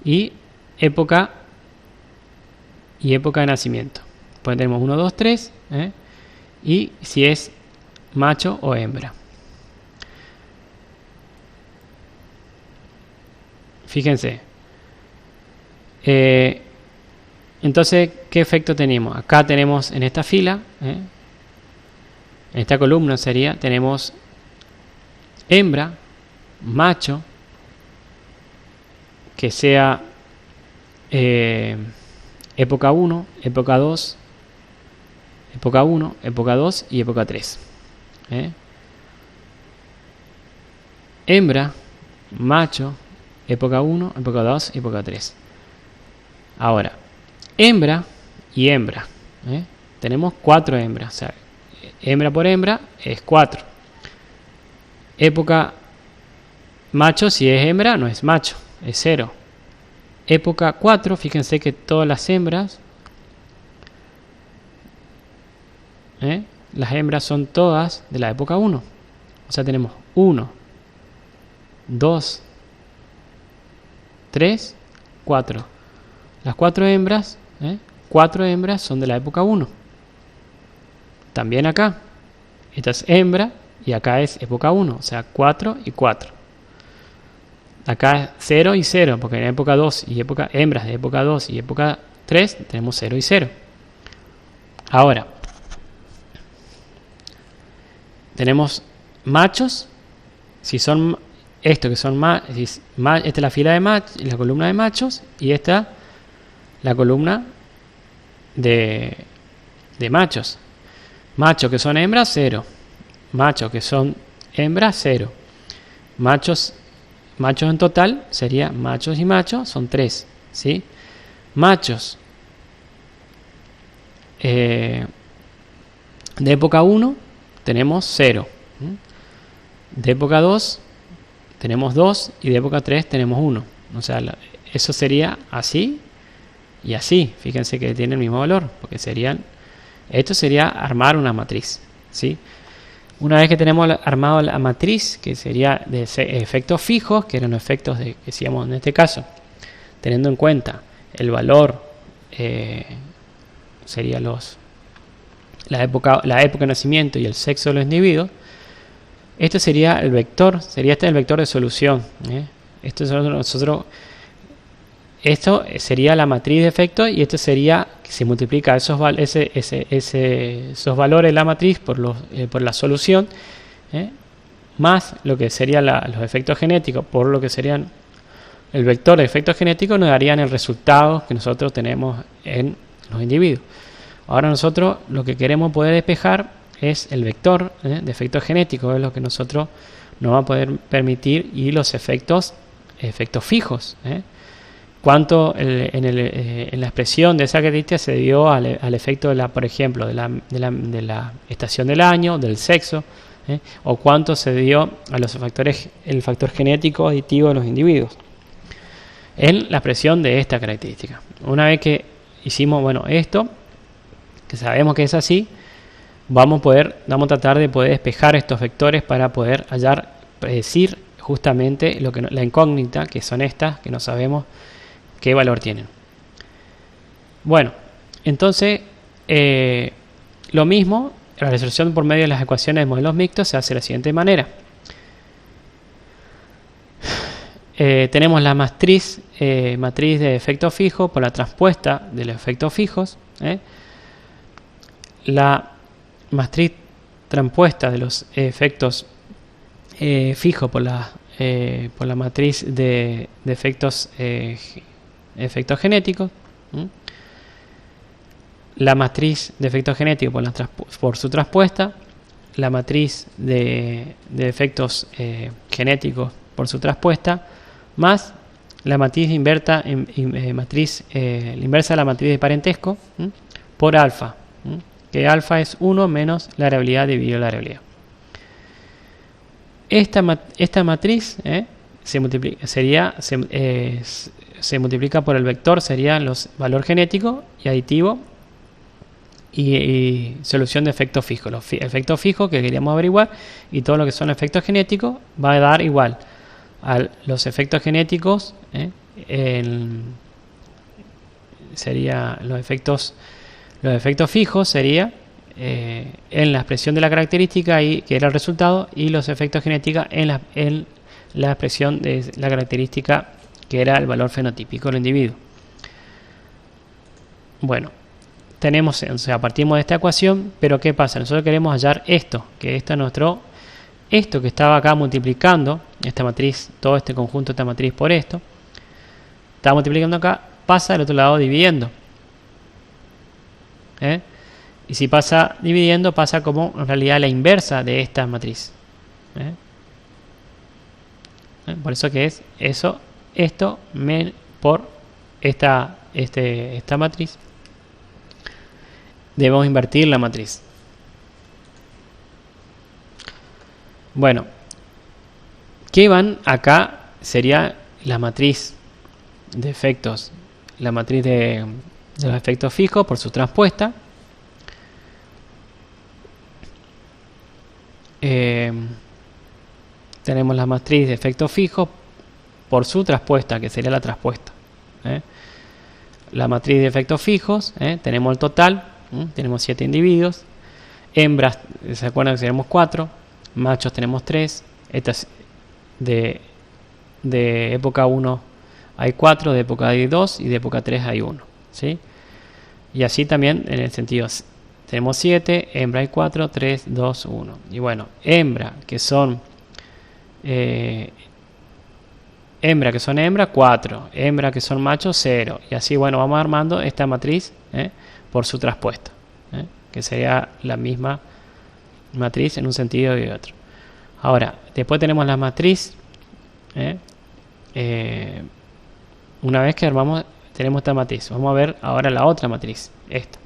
y época de nacimiento. Pues tenemos 1, 2, 3, y si es macho o hembra. Fíjense. Entonces, ¿qué efecto tenemos? Acá tenemos en esta fila, en esta columna tenemos hembra, macho, que sea época 1, época 2, época 1, época 2 y época 3. Hembra, macho, época 1, época 2 y época 3. Ahora, hembra y hembra. Tenemos 4 hembras. O sea, hembra por hembra es 4. Época macho, si es hembra, no es macho, es 0. época 4, fíjense que todas las hembras, las hembras son todas de la época 1. O sea, tenemos 1, 2, 3, 4. Las 4 hembras, 4 hembras son de la época 1. También acá, esta es hembra y acá es época 1, o sea, 4 y 4. Acá es 0 y 0, porque en época 2 y época hembras de época 2 y época 3 tenemos 0 y 0. Ahora, tenemos machos, si son esto que son esta es la fila de la columna de machos y esta la columna de machos. Machos que son hembras, 0. Machos que son hembras, 0. Machos en total sería machos y machos, son 3. ¿Sí? Machos de época 1 tenemos 0. De época 2 tenemos 2 y de época 3 tenemos 1. O sea, eso sería así y así. Fíjense que tiene el mismo valor, porque esto sería armar una matriz, ¿sí? Una vez que tenemos armado la matriz, que sería de efectos fijos, que eran los efectos que decíamos en este caso, teniendo en cuenta el valor, sería la época de nacimiento y el sexo de los individuos. Este sería el vector, el vector de solución. Esto sería la matriz de efectos y esto sería que se multiplica esos valores de la matriz por la solución, más lo que serían los efectos genéticos por lo que serían el vector de efectos genéticos, nos darían el resultado que nosotros tenemos en los individuos. Ahora nosotros lo que queremos poder despejar es el vector de efectos genéticos, es lo que nosotros nos va a poder permitir, y los efectos fijos. Cuánto en la expresión de esa característica se dio al efecto por ejemplo, de la estación del año, del sexo, o cuánto se dio a los factores, el factor genético aditivo de los individuos en la expresión de esta característica. Una vez que hicimos esto, que sabemos que es así, vamos a tratar de poder despejar estos vectores para poder predecir justamente la incógnita, que son estas, que no sabemos qué valor tienen. Bueno, entonces lo mismo, la resolución por medio de las ecuaciones de modelos mixtos se hace de la siguiente manera. Tenemos la matriz de efectos fijos por la transpuesta de los efectos fijos. La matriz transpuesta de los efectos fijos por la matriz de efectos genéticos. La matriz de efectos genéticos por su transpuesta. La matriz de efectos genéticos por su transpuesta, más la matriz inversa de la matriz de parentesco por alfa, que alfa es 1 menos la variabilidad dividido la variabilidad. Esta matriz se multiplica por el vector, serían los valor genético y aditivo y solución de efectos fijos. Los efectos fijos que queríamos averiguar y todo lo que son efectos genéticos va a dar igual a los efectos genéticos, sería los efectos fijos sería en la expresión de la característica que era el resultado, y los efectos genéticos en la expresión de la característica que era el valor fenotípico del individuo. Bueno, partimos de esta ecuación, pero ¿qué pasa? Nosotros queremos hallar esto, que esto que estaba acá multiplicando esta matriz, todo este conjunto, esta matriz por esto, está multiplicando acá, pasa del otro lado dividiendo. Y si pasa dividiendo, pasa como en realidad la inversa de esta matriz. Por eso que es esto por esta matriz. Debemos invertir la matriz. Bueno, ¿qué van acá? Sería la matriz de efectos, la matriz de los efectos fijos por su transpuesta. Tenemos la matriz de efectos fijos por su transpuesta, que sería la transpuesta. La matriz de efectos fijos, tenemos el total, tenemos 7 individuos. Hembras, ¿se acuerdan que tenemos 4? Machos tenemos 3. Estas de época 1 hay 4, de época hay 2 y de época 3 hay 1. ¿Sí? Y así también en el sentido, tenemos 7, hembra hay 4, 3, 2, 1. Y bueno, hembra que son hembra 4, hembra que son machos 0. Y así, bueno, vamos armando esta matriz por su transpuesta, que sería la misma matriz en un sentido y otro. Ahora, después tenemos la matriz. Una vez que armamos, tenemos esta matriz. Vamos a ver ahora la otra matriz, esta.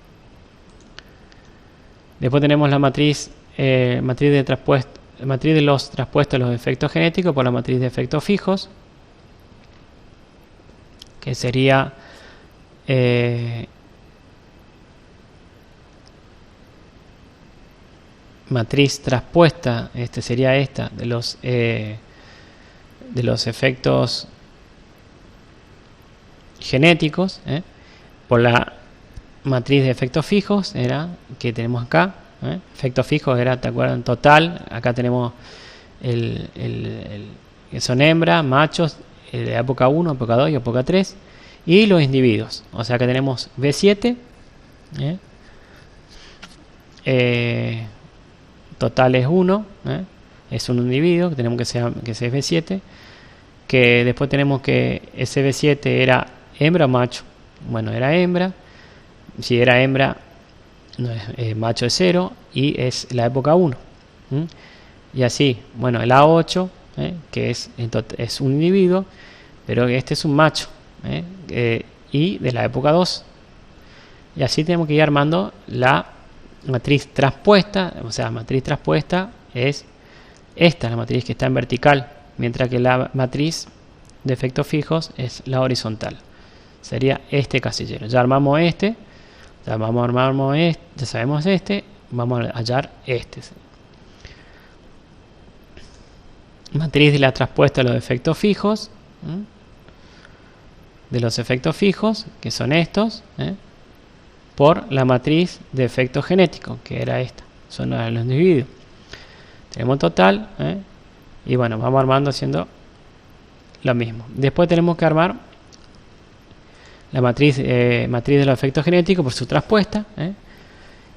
Después tenemos la matriz, matriz de los traspuestos de los efectos genéticos por la matriz de efectos fijos, que sería matriz traspuesta, sería esta de los efectos genéticos, por la matriz de efectos fijos, era que tenemos acá. Efectos fijos era, ¿te acuerdan? Total. Acá tenemos que son hembras, machos, de época 1, época 2 y época 3, y los individuos. O sea que tenemos B7, total es 1, es un individuo que tenemos que ser B7, que después tenemos que ese B7 era hembra o macho. Bueno, era hembra. Si era hembra, no es, macho es 0 y es la época 1. Y así, bueno, el A8, que es un individuo, pero este es un macho, y de la época 2. Y así tenemos que ir armando la matriz traspuesta. O sea, matriz traspuesta es esta, la matriz que está en vertical, mientras que la matriz de efectos fijos es la horizontal. Sería este casillero. Ya armamos este. Ya vamos a armar este, ya sabemos este, vamos a hallar este. Matriz de la traspuesta de los efectos fijos, que son estos, por la matriz de efectos genéticos, que era esta, son los individuos. Tenemos total, y bueno, vamos armando haciendo lo mismo. Después tenemos que armar la matriz de los efectos genéticos por su traspuesta,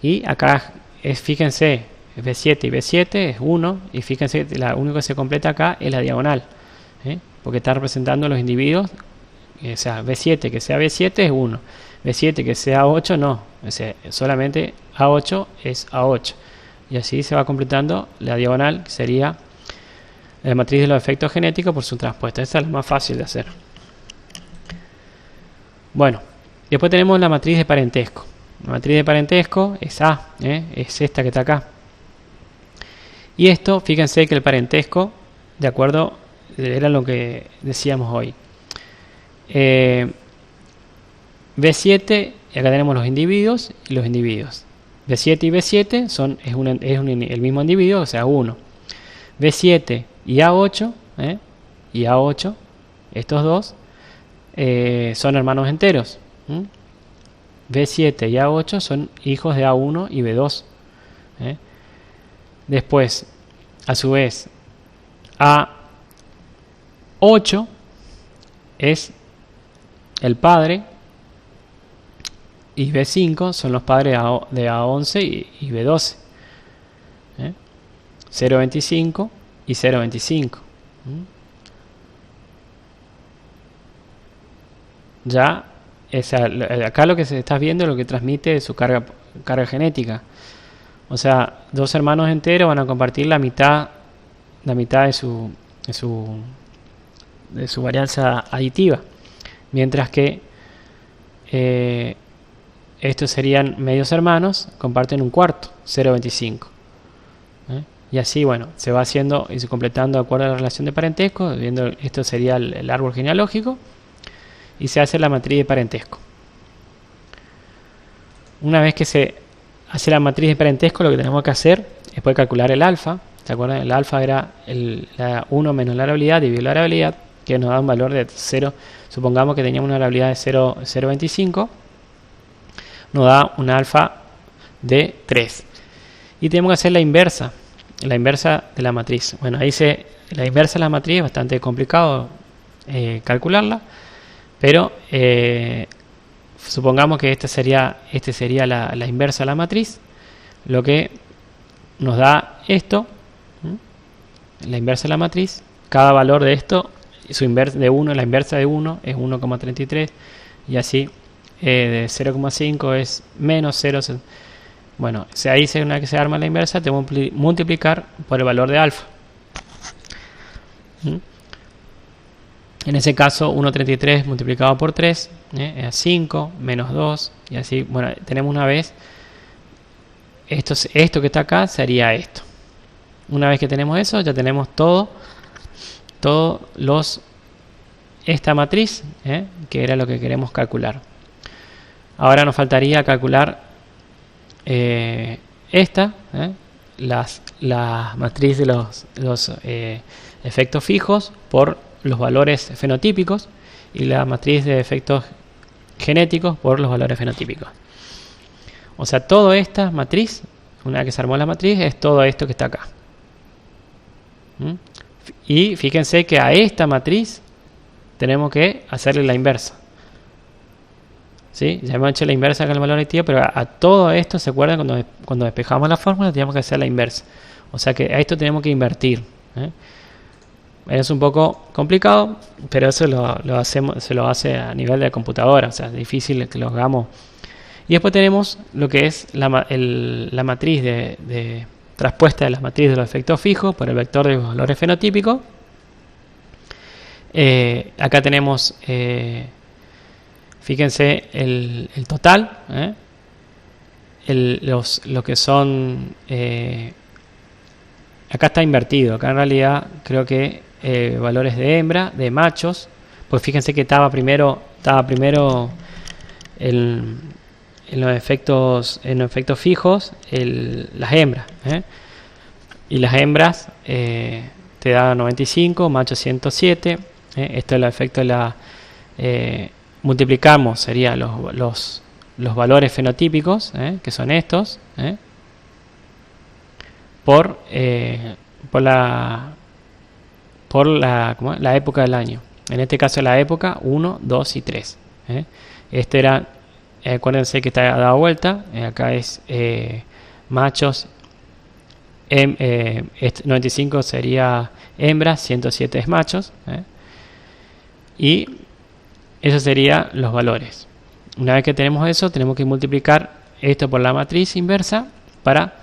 y acá fíjense, B7 y B7 es 1, y fíjense, lo único que se completa acá es la diagonal, porque está representando los individuos. O sea, B7 que sea B7 es 1, B7 que sea 8 no, o sea, solamente A8 es A8, y así se va completando la diagonal, que sería la matriz de los efectos genéticos por su traspuesta. Esta es la más fácil de hacer. Bueno, después tenemos la matriz de parentesco. La matriz de parentesco es A, es esta que está acá. Y esto, fíjense que el parentesco, de acuerdo, era lo que decíamos hoy. B7, y acá tenemos los individuos y los individuos. B7 y B7 el mismo individuo, o sea, 1. B7 y A8, estos dos, son hermanos enteros. B7 y A8 son hijos de A1 y B2. Después, a su vez, A8 es el padre y B5 son los padres de A11 y B12. 0,25 y 0,25. Ya, acá lo que se está viendo es lo que transmite su carga genética. O sea, dos hermanos enteros van a compartir la mitad de su varianza aditiva, mientras que estos serían medios hermanos, comparten un cuarto, 0,25. Y así, bueno, se va haciendo y se completando de acuerdo a la relación de parentesco, viendo esto sería el árbol genealógico. y se hace la matriz de parentesco. Una vez que se hace la matriz de parentesco, lo que tenemos que hacer es poder calcular el alfa. ¿Se acuerdan? El alfa era la 1 menos la variabilidad dividido la variabilidad, que nos da un valor de 0. Supongamos que teníamos una variabilidad de 0,25, nos da un alfa de 3. Y tenemos que hacer la inversa de la matriz. Bueno, ahí la inversa de la matriz es bastante complicado calcularla, pero supongamos que este sería la inversa de la matriz, lo que nos da esto, la inversa de la matriz. Cada valor de esto, su inversa de 1, la inversa de 1 es 1,33, y así de 0,5 es menos 0. Bueno, ahí una vez que se arma la inversa, tenemos que multiplicar por el valor de alfa. En ese caso, 1,33 multiplicado por 3 es 5, menos 2, y así. Bueno, tenemos una vez, esto que está acá sería esto. Una vez que tenemos eso, ya tenemos esta matriz, que era lo que queremos calcular. Ahora nos faltaría calcular la matriz de los efectos fijos por los valores fenotípicos, y la matriz de efectos genéticos por los valores fenotípicos. O sea, toda esta matriz, una vez que se armó la matriz, es todo esto que está acá. Y fíjense que a esta matriz tenemos que hacerle la inversa. ¿Sí? Ya hemos hecho la inversa con el valor aditivo, pero a todo esto, ¿se acuerdan? Cuando despejamos la fórmula, teníamos que hacer la inversa. O sea que a esto tenemos que invertir. Es un poco complicado, pero eso se lo hace a nivel de computadora. O sea, es difícil que lo hagamos. Y después tenemos lo que es la matriz de traspuesta de la matriz de los efectos fijos por el vector de los valores fenotípicos. Acá tenemos, fíjense, el total, lo que son, acá está invertido. Acá en realidad creo que valores de hembra, de machos, pues fíjense que estaba primero en los efectos fijos las hembras, y las hembras te da 95, macho 107. Esto es el efecto de la multiplicamos, sería los valores fenotípicos, que son estos, por la época del año. En este caso la época 1, 2 y 3. Este era, acuérdense que está dado vuelta. Acá es machos, 95 sería hembras, 107 es machos, y esos serían los valores. Una vez que tenemos eso, tenemos que multiplicar esto por la matriz inversa para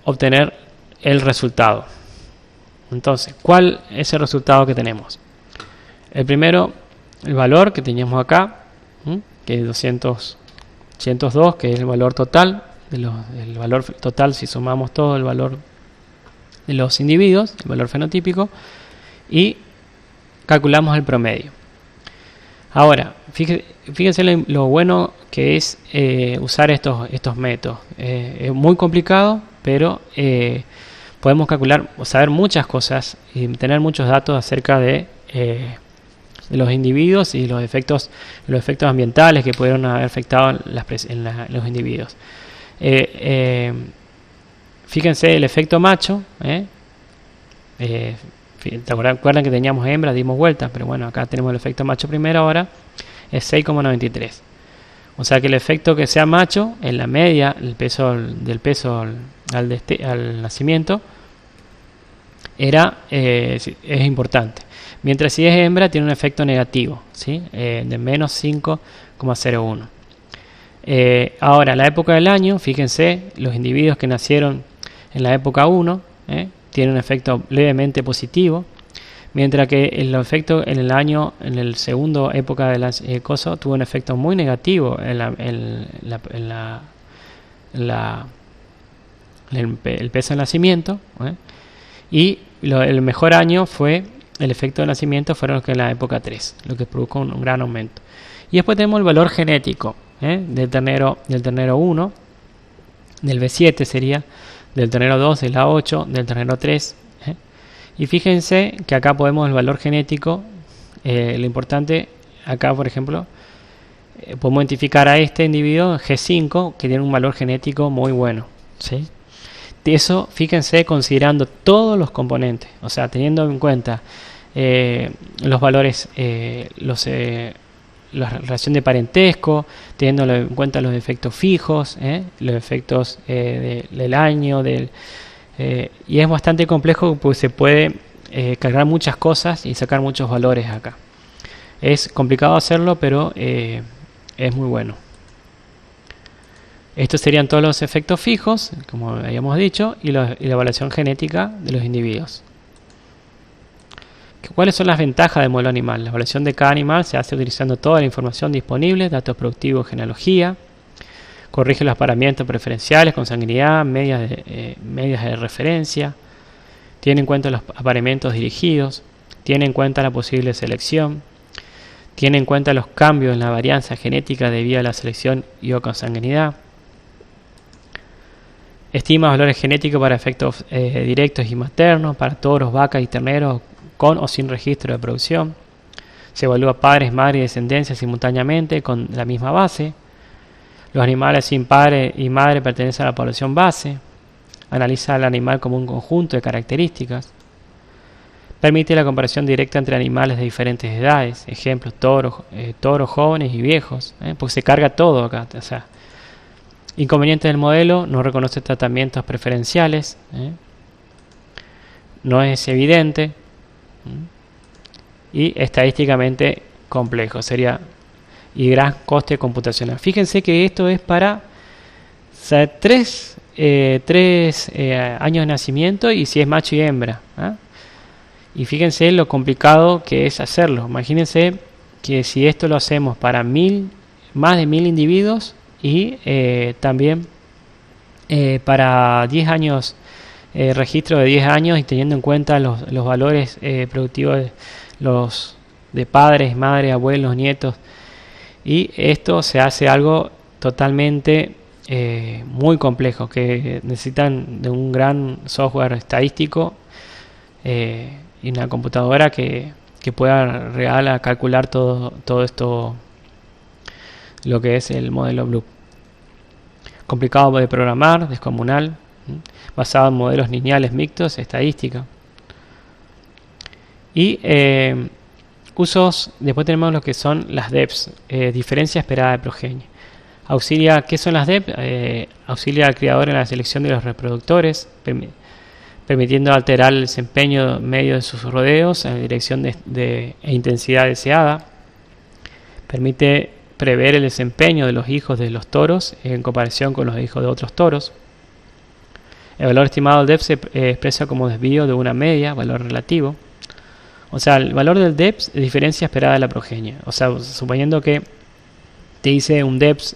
obtener el resultado. Entonces, ¿cuál es el resultado que tenemos? El primero, el valor que teníamos acá, que es 202, que es el valor total, el valor total si sumamos todo el valor de los individuos, el valor fenotípico, y calculamos el promedio. Ahora, fíjense lo bueno que es usar estos métodos. Es muy complicado, pero podemos calcular o saber muchas cosas y tener muchos datos acerca de los individuos y los efectos ambientales que pudieron haber afectado en los individuos. Fíjense el efecto macho. ¿Recuerdan que teníamos hembras? Dimos vuelta, pero bueno, acá tenemos el efecto macho primero. Ahora es 6,93. O sea que el efecto que sea macho, en la media, el peso al nacimiento, es importante. Mientras si es hembra, tiene un efecto negativo, ¿sí? De menos 5,01. Ahora, la época del año, fíjense, los individuos que nacieron en la época 1 tienen un efecto levemente positivo, mientras que el efecto en el segundo época del coso tuvo un efecto muy negativo el peso de nacimiento, y el mejor año fue el efecto de nacimiento fueron los que en la época 3, lo que produjo un gran aumento. Y después tenemos el valor genético del ternero 1, del B7 sería, del ternero 2, del A8, del ternero 3. Y fíjense que acá podemos el valor genético, lo importante acá, por ejemplo, podemos identificar a este individuo G5 que tiene un valor genético muy bueno, ¿sí? Eso, fíjense, considerando todos los componentes, o sea, teniendo en cuenta los valores, la relación de parentesco, teniendo en cuenta los efectos fijos, los efectos del año, y es bastante complejo porque se puede cargar muchas cosas y sacar muchos valores acá. Es complicado hacerlo, pero es muy bueno. Estos serían todos los efectos fijos, como habíamos dicho, y la evaluación genética de los individuos. ¿Cuáles son las ventajas del modelo animal? La evaluación de cada animal se hace utilizando toda la información disponible, datos productivos, genealogía, corrige los paramentos preferenciales, consanguinidad, medias de referencia, tiene en cuenta los apareamientos dirigidos, tiene en cuenta la posible selección, tiene en cuenta los cambios en la varianza genética debido a la selección y o consanguinidad, estima valores genéticos para efectos directos y maternos, para toros, vacas y terneros con o sin registro de producción. Se evalúa padres, madres y descendencia simultáneamente con la misma base. Los animales sin padre y madre pertenecen a la población base. Analiza al animal como un conjunto de características. Permite la comparación directa entre animales de diferentes edades. Ejemplos, toros jóvenes y viejos. Porque se carga todo acá. O sea, inconvenientes del modelo: no reconoce tratamientos preferenciales. No es evidente. Y estadísticamente complejo sería, y gran coste computacional. Fíjense que esto es para 3 años de nacimiento y si es macho y hembra, y fíjense lo complicado que es hacerlo. Imagínense que si esto lo hacemos para más de 1000 individuos y también para 10 años, registro de 10 años, y teniendo en cuenta los valores productivos de padres, madres, abuelos, nietos, y esto se hace algo totalmente muy complejo, que necesitan de un gran software estadístico y una computadora que pueda calcular todo esto, lo que es el modelo Blue. Complicado de programar, descomunal, basado en modelos lineales mixtos, estadística. Y usos, después tenemos lo que son las DEPs, diferencia esperada de progenie. Auxilia, ¿qué son las DEPs? Auxilia al criador en la selección de los reproductores, permitiendo alterar el desempeño medio de sus rodeos en dirección e intensidad deseada. Permite prever el desempeño de los hijos de los toros en comparación con los hijos de otros toros. El valor estimado del DEP se expresa como desvío de una media, valor relativo. O sea, el valor del DEPS es diferencia esperada de la progenie. O sea, suponiendo que te dice un DEPS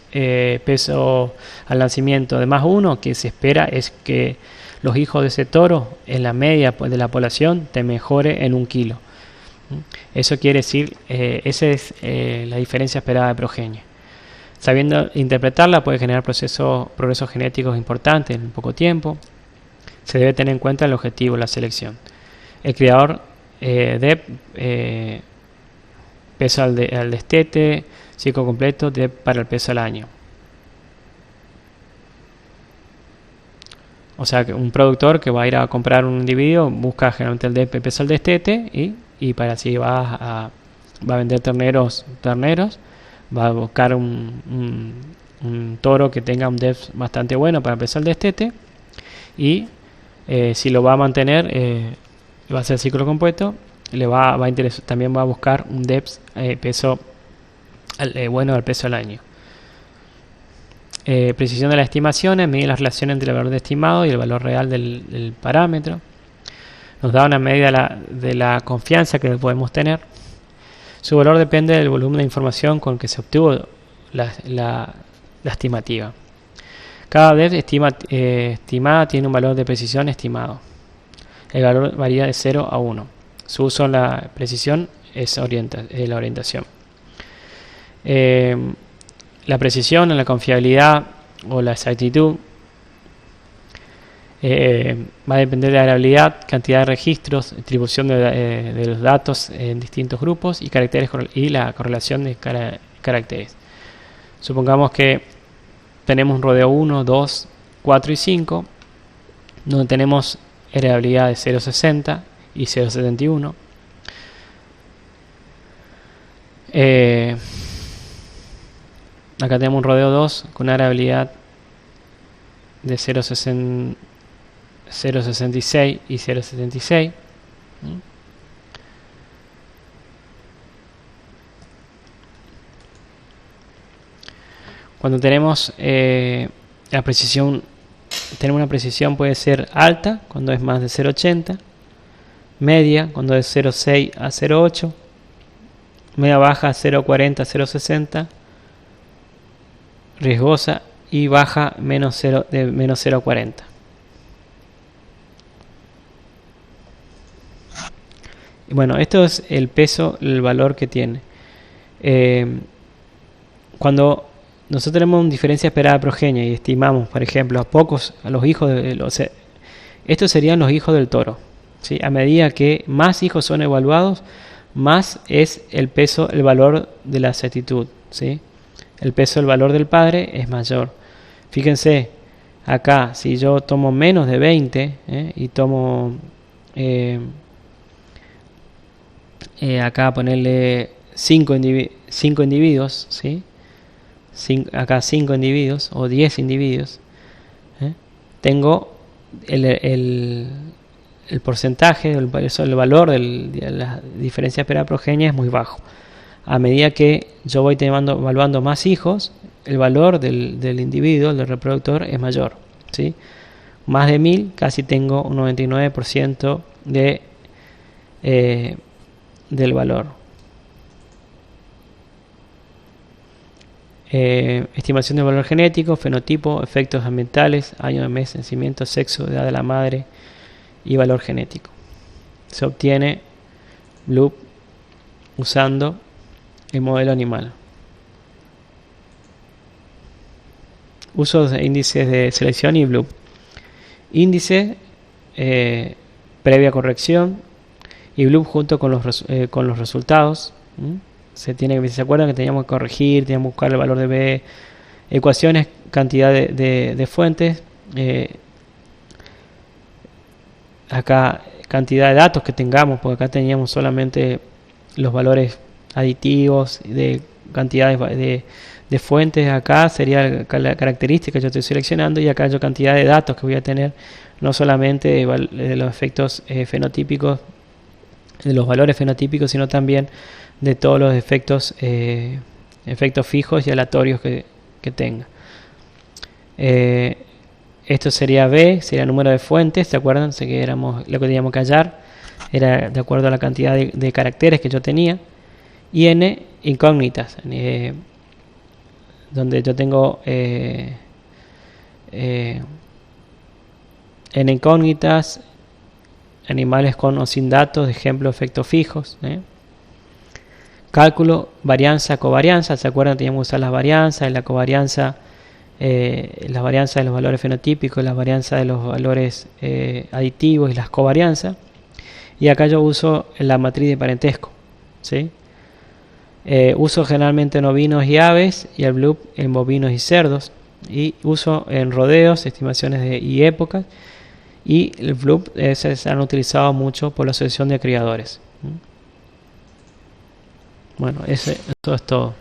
peso al nacimiento de más 1, que se espera es que los hijos de ese toro en la media de la población te mejore en 1 kilo. Eso quiere decir, esa es la diferencia esperada de progenie. Sabiendo interpretarla puede generar progresos genéticos importantes en poco tiempo. Se debe tener en cuenta el objetivo, la selección. El criador DEP, peso al destete, ciclo completo, DEP para el peso al año. O sea, que un productor que va a ir a comprar un individuo busca generalmente el DEP, peso al destete, y para así va a vender terneros, va a buscar un toro que tenga un DEP bastante bueno para el peso al destete, y si lo va a mantener, va a hacer ciclo completo, va a interesar, también va a buscar un DEPS peso bueno al peso al año. Precisión de las estimaciones, medir la relación entre el valor de estimado y el valor real del parámetro. Nos da una medida de la confianza que podemos tener. Su valor depende del volumen de información con que se obtuvo la estimativa. Cada DEP estimada tiene un valor de precisión estimado. El valor varía de 0 a 1. Su uso en la precisión es la orientación. La precisión en la confiabilidad o la exactitud va a depender de la variabilidad, cantidad de registros, distribución de los datos en distintos grupos y caracteres y la correlación de caracteres. Supongamos que tenemos un rodeo 1, 2, 4 y 5, donde tenemos heredabilidad de 0,60 y 0,71. Acá tenemos un rodeo 2 con una heredabilidad de 0,66 y 0,76. Cuando tenemos la precisión, tenemos una precisión puede ser alta cuando es más de 0,80, media cuando es 0,6 a 0,8, media baja 0,40 a 0,60, riesgosa y baja menos 0,40. Bueno, esto es el peso, el valor que tiene. Cuando nosotros tenemos una diferencia esperada progenia y estimamos, por ejemplo, a los hijos estos serían los hijos del toro, ¿sí? A medida que más hijos son evaluados, más es el peso, el valor de la exactitud, ¿sí? El peso, el valor del padre es mayor. Fíjense, acá, si yo tomo menos de 20 y tomo acá ponerle 5 individuos, ¿sí? Acá 5 individuos o 10 individuos, tengo el porcentaje, el valor de la diferencia esperada progenia es muy bajo. A medida que yo voy evaluando más hijos, el valor del individuo, del reproductor, es mayor, ¿sí? Más de 1000, casi tengo un 99% del valor. Estimación del valor genético, fenotipo, efectos ambientales, año de mes, nacimiento, sexo, edad de la madre y valor genético. Se obtiene Bloop usando el modelo animal. Uso de índices de selección y Bloop. Índice previa corrección y Bloop junto con los resultados. ¿Se acuerdan que teníamos que corregir, teníamos que buscar el valor de B, ecuaciones, cantidad de fuentes, acá cantidad de datos que tengamos, porque acá teníamos solamente los valores aditivos de cantidades de fuentes. Acá sería la característica que yo estoy seleccionando, y acá yo cantidad de datos que voy a tener, no solamente de los efectos fenotípicos, de los valores fenotípicos, sino también de todos los efectos fijos y aleatorios que tenga. Esto sería B, sería número de fuentes. ¿Se acuerdan? Sé que lo que teníamos que hallar era de acuerdo a la cantidad de caracteres que yo tenía. Y N, incógnitas, donde yo tengo N incógnitas, animales con o sin datos, ejemplo, efectos fijos. Cálculo, varianza, covarianza. ¿Se acuerdan? Teníamos que usar las varianzas, la covarianza, las varianzas de los valores fenotípicos, las varianzas de los valores aditivos y las covarianzas. Y acá yo uso la matriz de parentesco, ¿sí? Uso generalmente en ovinos y aves, y el Bloop en bovinos y cerdos. Y uso en rodeos, estimaciones y épocas. Y el Bloop se han utilizado mucho por la asociación de criadores. Bueno, eso es todo.